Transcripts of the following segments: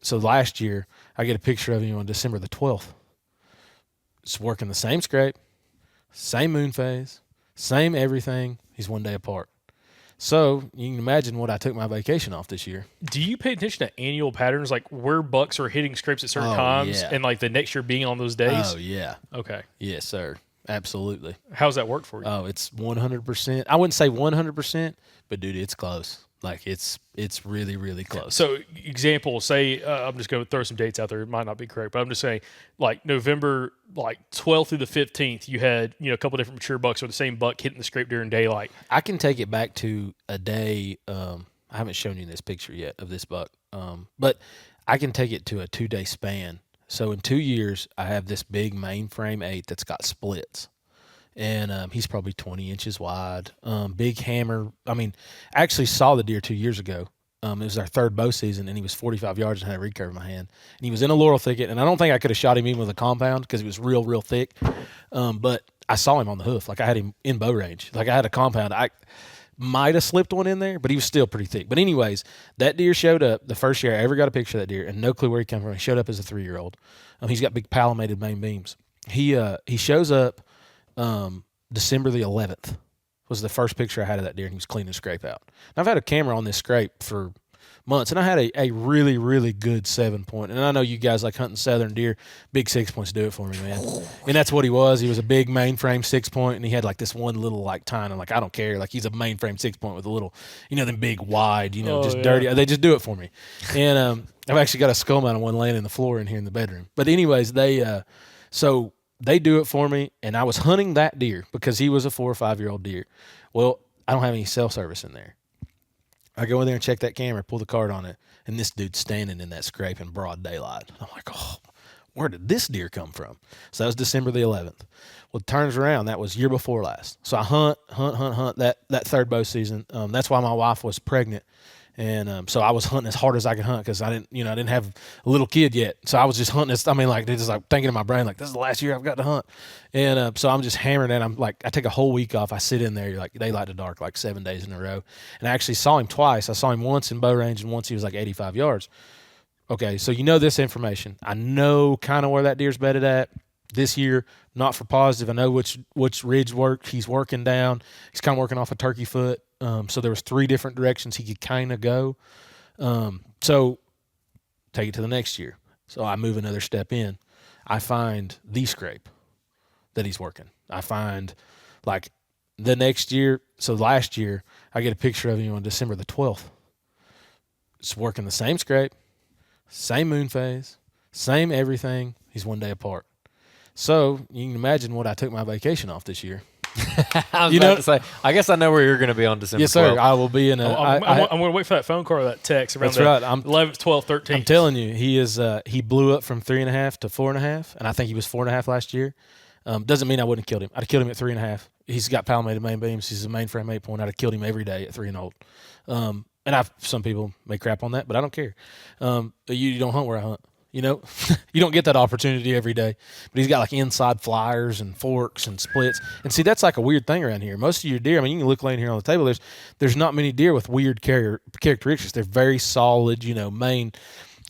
So last year, I get a picture of him on December the 12th. It's working the same scrape, same moon phase, same everything. He's 1 day apart. So you can imagine what I took my vacation off this year. Do you pay attention to annual patterns, like where bucks are hitting scrapes at certain times and like the next year being on those days? Oh, yeah. Okay. Yes, sir. Absolutely. How's that work for you? Oh, it's 100%. I wouldn't say 100%, but, dude, it's close. Like, it's really, really close. So, example, say, I'm just going to throw some dates out there. It might not be correct, but I'm just saying, like, November, like, 12th through the 15th, you had, a couple different mature bucks or the same buck hitting the scrape during daylight. I can take it back to a day. I haven't shown you this picture yet of this buck, but I can take it to a 2 day span. So, in 2 years, I have this big mainframe 8 that's got splits. And he's probably 20 inches wide. Big hammer. I mean, I actually saw the deer 2 years ago. It was our third bow season, and he was 45 yards and had a recurve in my hand. And he was in a laurel thicket, and I don't think I could have shot him even with a compound because he was real, real thick. But I saw him on the hoof. Like, I had him in bow range. Like, I had a compound. I might have slipped one in there, but he was still pretty thick. But anyways, that deer showed up the first year I ever got a picture of that deer, and no clue where he came from. He showed up as a 3-year-old. He's got big palmated main beams. He shows up December the 11th was the first picture I had of that deer, and he was cleaning the scrape out. Now, I've had a camera on this scrape for months, and I had a really, really good 7-point. And I know you guys like hunting southern deer. Big 6-points do it for me, man. And that's what he was. He was a big mainframe 6-point, and he had like this one little like tine. I'm like, I don't care. Like, he's a mainframe 6-point with a little, them big wide, dirty. They just do it for me. And I've actually got a skull mount on one laying in the floor in here in the bedroom. But anyways, they do it for me, and I was hunting that deer because he was a 4 or 5 year old deer. Well, I don't have any cell service in there. I go in there and check that camera, pull the card on it, and this dude's standing in that scrape in broad daylight. I'm like, oh, where did this deer come from? So that was December the 11th. Well, it turns around, that was year before last. So I hunt that third bow season. That's why my wife was pregnant. And so I was hunting as hard as I could hunt because I didn't have a little kid yet. So I was just hunting. Just like thinking in my brain, like, this is the last year I've got to hunt. And so I'm just hammering it. I'm like, I take a whole week off. I sit in there like daylight to dark, like 7 days in a row. And I actually saw him twice. I saw him once in bow range, and once he was like 85 yards. Okay, so this information. I know kind of where that deer's bedded at. This year, not for positive. I know which ridge work he's working down. He's kind of working off a turkey foot. So there was 3 different directions he could kind of go. So take it to the next year. So I move another step in. I find the scrape that he's working. I find like the next year. So last year I get a picture of him on December the 12th. It's working the same scrape, same moon phase, same everything. He's 1 day apart. So you can imagine what I took my vacation off this year. I was about to say, I guess I know where you're going to be on December 12th. Yes, sir. I will be in a. I'm going to wait for that phone call or that text around that's right. 11th, 12th, 13th. I'm telling you, he blew up from 3.5 to 4.5, and I think he was 4.5 last year. Doesn't mean I wouldn't have killed him. I'd have killed him at 3.5. He's got palmated main beams. He's a mainframe 8-point. I'd have killed him every day at 3 and old. And some people may crap on that, but I don't care. You don't hunt where I hunt. You don't get that opportunity every day. But he's got like inside flyers and forks and splits. And see, that's like a weird thing around here. Most of your deer, you can look laying here on the table, there's not many deer with weird characteristics. They're very solid, main.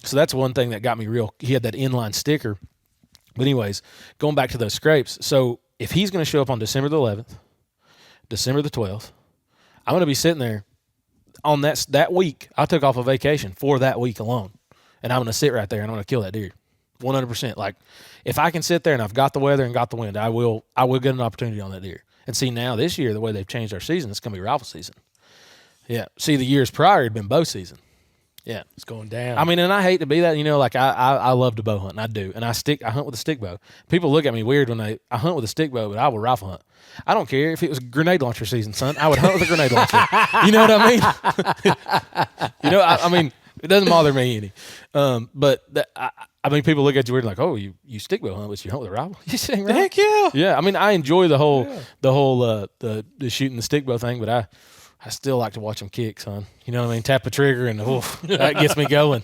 So that's one thing that got me real. He had that inline sticker. But anyways, going back to those scrapes. So if he's going to show up on December the 11th, December the 12th, I'm going to be sitting there on that week. I took off a vacation for that week alone. And I'm going to sit right there and I'm going to kill that deer, 100%. Like, if I can sit there and I've got the weather and got the wind, I will get an opportunity on that deer. And see, now this year, the way they've changed our season, it's going to be rifle season. Yeah. See, the years prior had been bow season. Yeah. It's going down. And I hate to be that, like I love to bow hunt, and I do. And I hunt with a stick bow. People look at me weird when I hunt with a stick bow, but I will rifle hunt. I don't care if it was grenade launcher season, son. I would hunt with a grenade launcher. You know what I mean? It doesn't bother me any. But people look at you weird like, oh, you stick bow hunt, but you hunt with a rifle? You saying right? Heck yeah. Yeah, I enjoy the whole the shooting the stick bow thing, but I still like to watch them kick, son. You know what I mean? Tap a trigger and that gets me going.